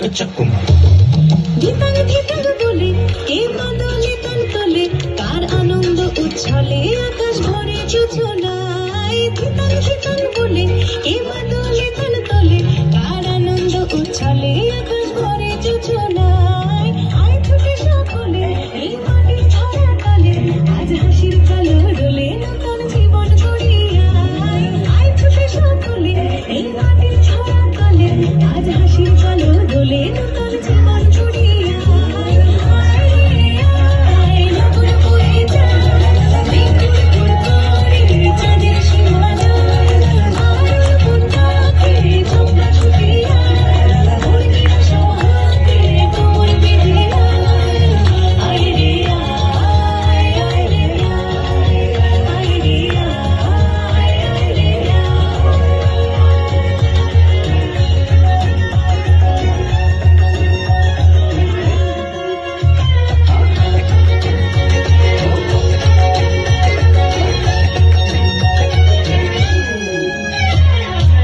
চকচকুম ধিতাং ধিতাং বলে কে বদলে তান তোলে কার আনন্দ উচ্ছলে আকাশ ভরে যোজনায় ধিতাং ধিতাং বলে কে বদলে তান তোলে কার আনন্দ উচ্ছলে আকাশ ভরে যোজনায় আয় ছুটে সকলে এই মাটির ছড়া কালে আজ হাসির কালো দোলে নতুন জীবন গড়িয়ে আয় ছুটে সকলে এই মাটির ছড়া কালে আজ হাসির কালো দোলে নতুন জীবন গড়িয়ে নতুন বয়ে যায় বিপুল করে চাঁদের সীমানা আর বুনটাকে তোমরা ছুটিয়া মুরগির সহাতে তোর বেঁধে আয় রে আয় আয় রে আয় রে আয় রে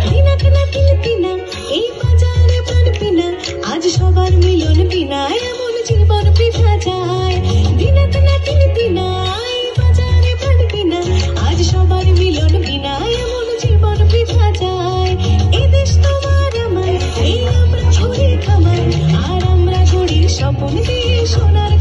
দিনাক নাকিন পিনা এই বাজারে প্রাণ পিনা আজ সবার মিলন বিনা এমন জীবন বৃথা যায় দিনাক নাকিন পিনা এই বাজারে প্রাণ পিনা আজ সবার মিলন বিনা এমন জীবন বৃথা যায় এ দেশ তোমার আমার এই আমরা ছড়ে খামার আর আমরা গড়ি স্বপন দিয়ে সোনার